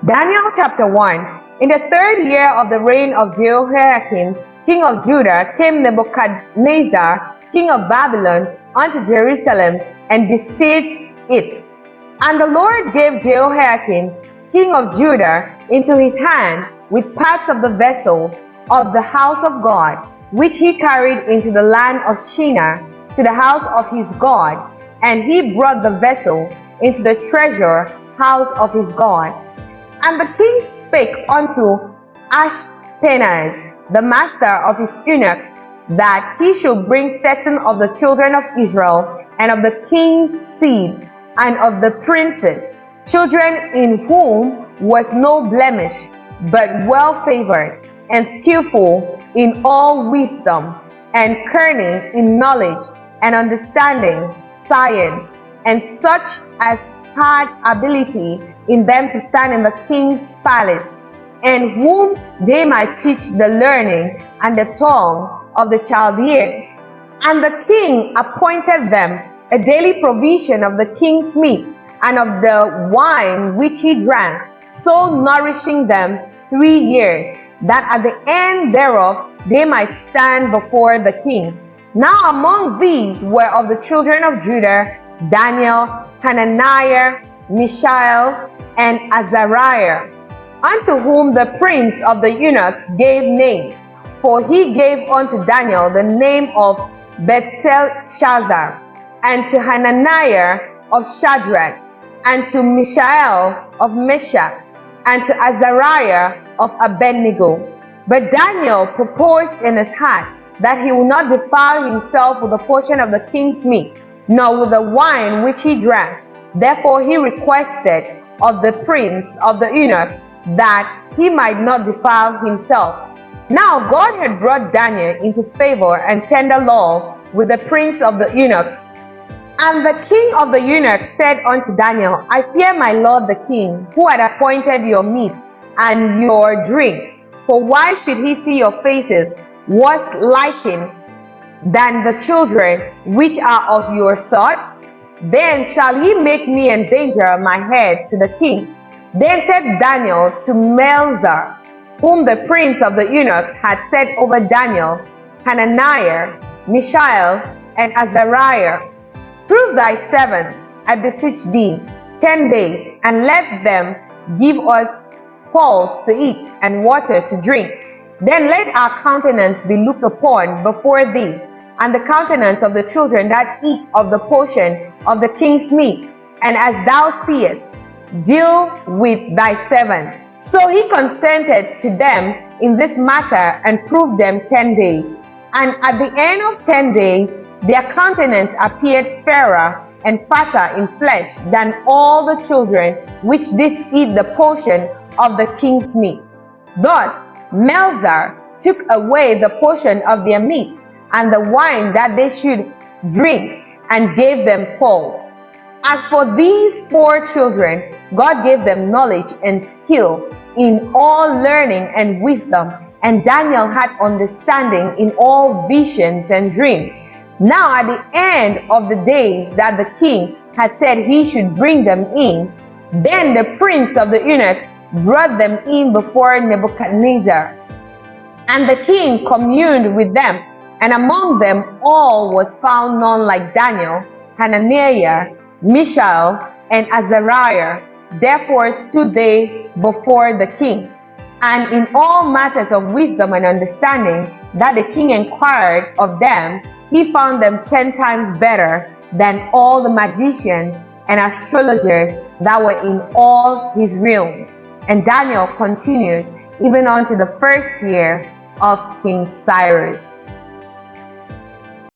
Daniel chapter 1. In the 3rd year of the reign of Jehoiakim, king of Judah, came Nebuchadnezzar, king of Babylon, unto Jerusalem, and besieged it. And the Lord gave Jehoiakim, king of Judah, into his hand with parts of the vessels of the house of God, which he carried into the land of Shinar, to the house of his God, and he brought the vessels into the treasure house of his God. And the king spake unto Ashpenaz, the master of his eunuchs, that he should bring certain of the children of Israel, and of the king's seed, and of the princes, children in whom was no blemish, but well favored, and skillful in all wisdom, and cunning in knowledge, and understanding, science, and such as had ability in them to stand in the king's palace, and whom they might teach the learning and the tongue of the Chaldeans. And the king appointed them a daily provision of the king's meat and of the wine which he drank, so nourishing them 3 years, that at the end thereof they might stand before the king. Now among these were of the children of Judah Daniel, Hananiah, Mishael, and Azariah, unto whom the prince of the eunuchs gave names. For he gave unto Daniel the name of Belshazzar, and to Hananiah of Shadrach, and to Mishael of Meshach, and to Azariah of Abednego. But Daniel purposed in his heart that he would not defile himself with a portion of the king's meat, nor with the wine which he drank. Therefore he requested of the prince of the eunuchs that he might not defile himself. Now God had brought Daniel into favor and tender law with the prince of the eunuchs. And the king of the eunuchs said unto Daniel, I fear my lord the king, who had appointed your meat and your drink. For why should he see your faces worse liking than the children which are of your sort? Then shall he make me endanger my head to the king. Then said Daniel to Melzar, whom the prince of the eunuchs had set over Daniel, Hananiah, Mishael, and Azariah, prove thy servants, I beseech thee, 10 days, and let them give us pulse to eat and water to drink. Then let our countenance be looked upon before thee, and the countenance of the children that eat of the portion of the king's meat, and as thou seest, deal with thy servants. So he consented to them in this matter, and proved them 10 days. And at the end of 10 days, their countenance appeared fairer and fatter in flesh than all the children which did eat the portion of the king's meat. Thus Melzar took away the portion of their meat and the wine that they should drink, and gave them pulse. As for these 4 children, God gave them knowledge and skill in all learning and wisdom, and Daniel had understanding in all visions and dreams. Now at the end of the days that the king had said he should bring them in, then the prince of the eunuchs brought them in before Nebuchadnezzar. And the king communed with them, and among them all was found none like Daniel, Hananiah, Mishael, and Azariah. Therefore stood they before the king. And in all matters of wisdom and understanding that the king inquired of them, he found them 10 times better than all the magicians and astrologers that were in all his realm. And Daniel continued even unto the 1st year of King Cyrus.